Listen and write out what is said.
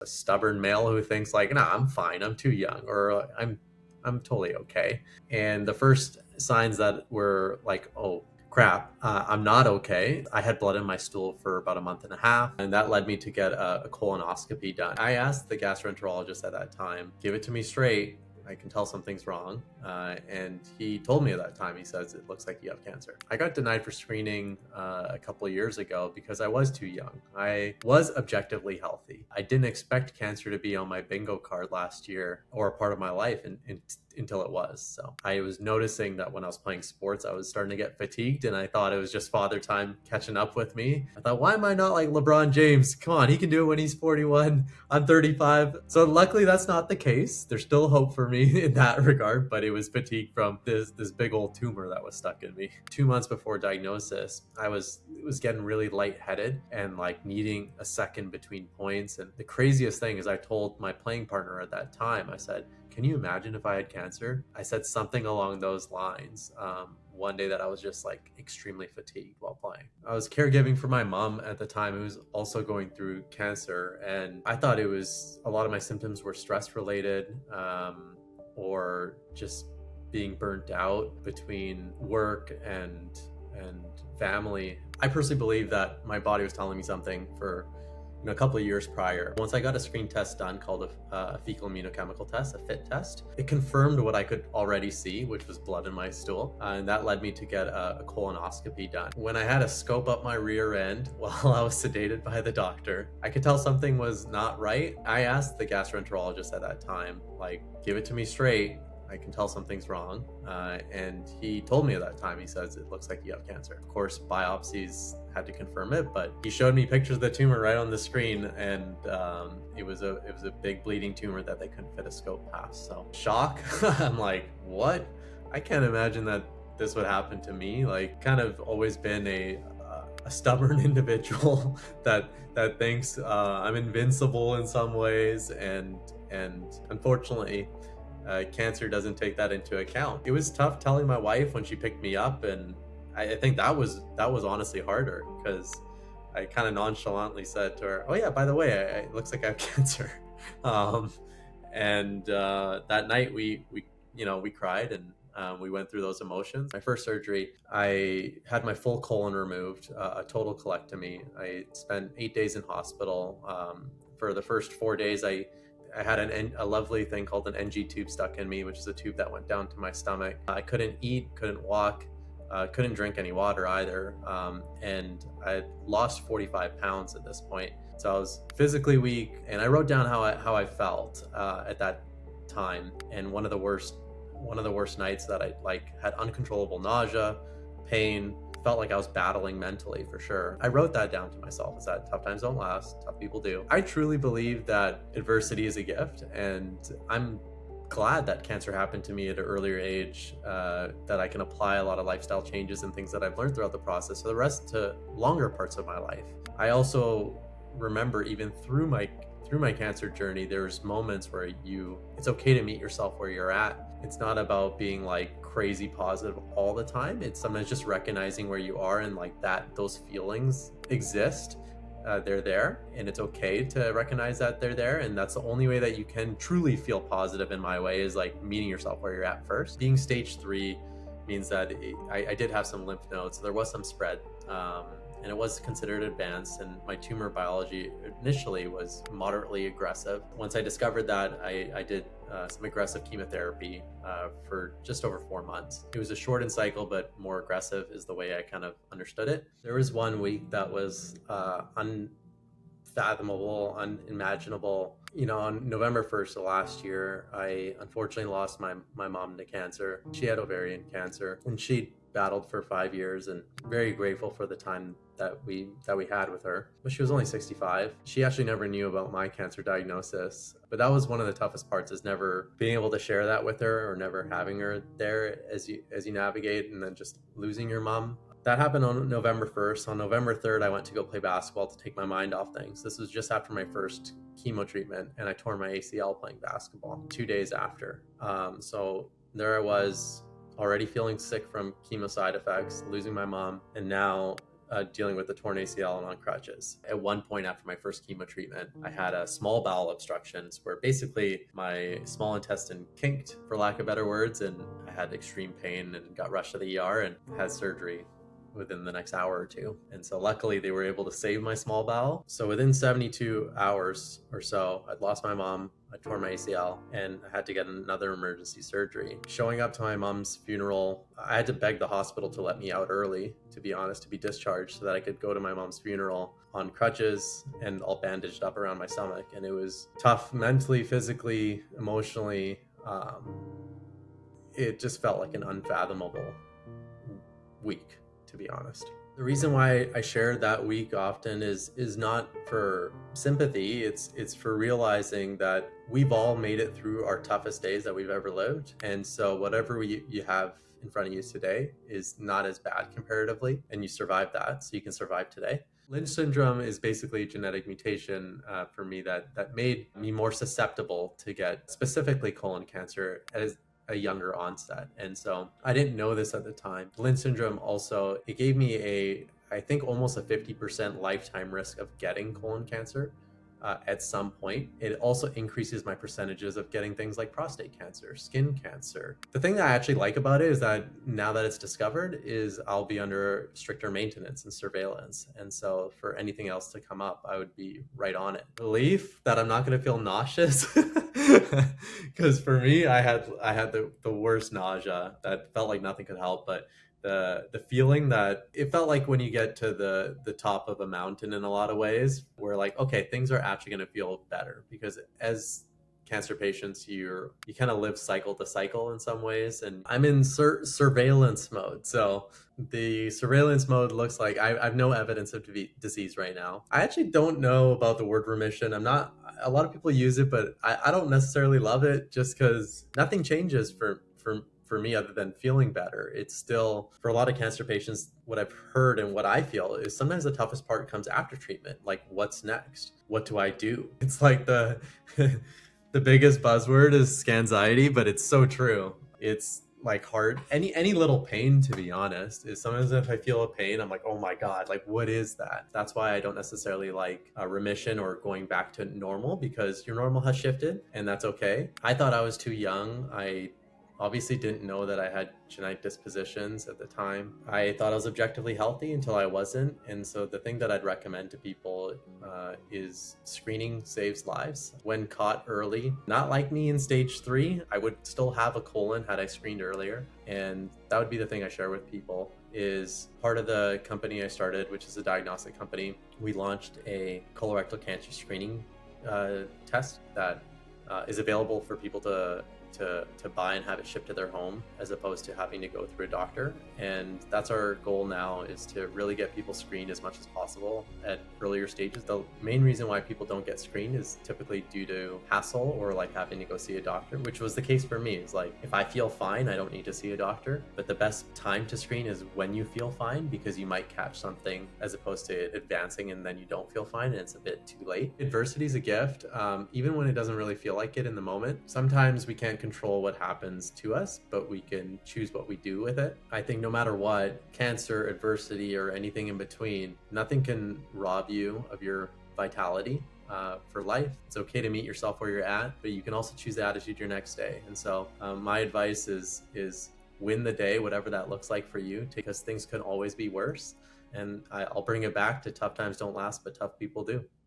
a stubborn male who thinks like, nah, I'm fine, I'm too young, or I'm totally okay. And the first signs that were like, oh crap, I'm not okay. I had blood in my stool for about a month and a half, and that led me to get a colonoscopy done. I asked the gastroenterologist at that time, give it to me straight. I can tell something's wrong. And he told me at that time, he says, it looks like you have cancer. I got denied for screening a couple of years ago because I was too young. I was objectively healthy. I didn't expect cancer to be on my bingo card last year or a part of my life until it was. So I was noticing that when I was playing sports, I was starting to get fatigued, and I thought it was just father time catching up with me. I thought, why am I not like LeBron James? Come on, he can do it when he's 41. I'm 35. So luckily that's not the case. There's still hope for me in that regard, but it was fatigue from this big old tumor that was stuck in me. 2 months before diagnosis, I was getting really lightheaded and like needing a second between points. And the craziest thing is I told my playing partner at that time, I said, can you imagine if I had cancer? I said something along those lines. One day that I was just like extremely fatigued while playing. I was caregiving for my mom at the time who was also going through cancer, and I thought it was a lot of my symptoms were stress related, or just being burnt out between work and family. I personally believe that my body was telling me something for a couple of years prior. Once I got a screen test done called a fecal immunochemical test, a FIT test, it confirmed what I could already see, which was blood in my stool. And that led me to get a colonoscopy done. When I had a scope up my rear end while I was sedated by the doctor, I could tell something was not right. I asked the gastroenterologist at that time, like, give it to me straight. I can tell something's wrong. And he told me at that time, he says, it looks like you have cancer. Of course, biopsies had to confirm it, but he showed me pictures of the tumor right on the screen, and it was a big bleeding tumor that they couldn't fit a scope past. So shock. I'm like, what? I can't imagine that this would happen to me. Like, kind of always been a stubborn individual that thinks I'm invincible in some ways, and unfortunately, cancer doesn't take that into account. It was tough telling my wife when she picked me up, and I think that was honestly harder, because I kind of nonchalantly said to her, "Oh yeah, by the way, it looks like I have cancer." And that night we cried, and we went through those emotions. My first surgery, I had my full colon removed, a total colectomy. I spent 8 days in hospital. For the first 4 days, I had a lovely thing called an NG tube stuck in me, which is a tube that went down to my stomach. I couldn't eat, couldn't walk, couldn't drink any water either. And I lost 45 pounds at this point. So I was physically weak, and I wrote down how I felt at that time. And one of the worst nights that I had uncontrollable nausea, pain, felt like I was battling mentally for sure. I wrote that down to myself, is that tough times don't last, tough people do. I truly believe that adversity is a gift, and I'm glad that cancer happened to me at an earlier age, that I can apply a lot of lifestyle changes and things that I've learned throughout the process for the rest to longer parts of my life. I also remember, even through my cancer journey, there's moments where it's okay to meet yourself where you're at. It's not about being like crazy positive all the time. It's sometimes just recognizing where you are, and like that those feelings exist. They're there, and it's okay to recognize that they're there. And that's the only way that you can truly feel positive, in my way, is like meeting yourself where you're at first. Being stage 3 means that I did have some lymph nodes. So there was some spread. And it was considered advanced, and my tumor biology initially was moderately aggressive. Once I discovered that, I did some aggressive chemotherapy for just over 4 months. It was a shortened cycle, but more aggressive is the way I kind of understood it. There was 1 week that was unfathomable, unimaginable. On November 1st of last year, I unfortunately lost my mom to cancer. She had ovarian cancer, and she battled for 5 years, and very grateful for the time that we had with her. But she was only 65. She actually never knew about my cancer diagnosis. But that was one of the toughest parts, is never being able to share that with her, or never having her there as you navigate, and then just losing your mom. That happened on November 1st. On November 3rd, I went to go play basketball to take my mind off things. This was just after my first chemo treatment, and I tore my ACL playing basketball 2 days after. So there I was, already feeling sick from chemo side effects, losing my mom, and now dealing with the torn ACL and on crutches. At one point after my first chemo treatment, I had a small bowel obstructions where basically my small intestine kinked, for lack of better words, and I had extreme pain and got rushed to the ER and had surgery within the next hour or two. And so luckily they were able to save my small bowel. So within 72 hours or so, I'd lost my mom, I tore my ACL, and I had to get another emergency surgery. Showing up to my mom's funeral, I had to beg the hospital to let me out early, to be honest, to be discharged so that I could go to my mom's funeral on crutches and all bandaged up around my stomach. And it was tough mentally, physically, emotionally. It just felt like an unfathomable week, to be honest. The reason why I share that week often is not for sympathy. It's for realizing that we've all made it through our toughest days that we've ever lived. And so whatever you have in front of you today is not as bad comparatively, and you survived that, so you can survive today. Lynch syndrome is basically a genetic mutation for me that made me more susceptible to get specifically colon cancer as a younger onset. And so I didn't know this at the time. Lynch syndrome also, it gave me I think almost a 50% lifetime risk of getting colon cancer at some point. It also increases my percentages of getting things like prostate cancer, skin cancer. The thing that I actually like about it is that now that it's discovered is I'll be under stricter maintenance and surveillance. And so for anything else to come up, I would be right on it. Relief that I'm not going to feel nauseous. Because for me, I had the worst nausea that felt like nothing could help, but the feeling that it felt like when you get to the top of a mountain in a lot of ways, where like, okay, things are actually going to feel better, because as cancer patients, you kind of live cycle to cycle in some ways, and I'm in surveillance mode. So the surveillance mode looks like I have no evidence of disease right now. I actually don't know about the word remission. I'm not, a lot of people use it, but I don't necessarily love it, just because nothing changes for me other than feeling better. It's still, for a lot of cancer patients, what I've heard and what I feel is sometimes the toughest part comes after treatment. Like, what's next? What do I do? It's like the the biggest buzzword is scanxiety, but it's so true. It's like hard. Any little pain, to be honest, is sometimes if I feel a pain, I'm like, oh my God, like what is that? That's why I don't necessarily like a remission or going back to normal, because your normal has shifted, and that's okay. I thought I was too young. I obviously didn't know that I had genetic dispositions at the time. I thought I was objectively healthy until I wasn't. And so the thing that I'd recommend to people is screening saves lives. When caught early, not like me in stage 3, I would still have a colon had I screened earlier. And that would be the thing I share with people. Is part of the company I started, which is a diagnostic company, we launched a colorectal cancer screening test that is available for people to buy and have it shipped to their home, as opposed to having to go through a doctor. And that's our goal now, is to really get people screened as much as possible at earlier stages. The main reason why people don't get screened is typically due to hassle or like having to go see a doctor, which was the case for me. It's like, if I feel fine, I don't need to see a doctor. But the best time to screen is when you feel fine, because you might catch something, as opposed to advancing and then you don't feel fine and it's a bit too late. Adversity is a gift, even when it doesn't really feel like it in the moment. Sometimes we can't control what happens to us, but we can choose what we do with it. I think no matter what, cancer, adversity, or anything in between, nothing can rob you of your vitality for life. It's okay to meet yourself where you're at, but you can also choose the attitude your next day. And so my advice is win the day, whatever that looks like for you, because things can always be worse. And I'll bring it back to tough times don't last, but tough people do.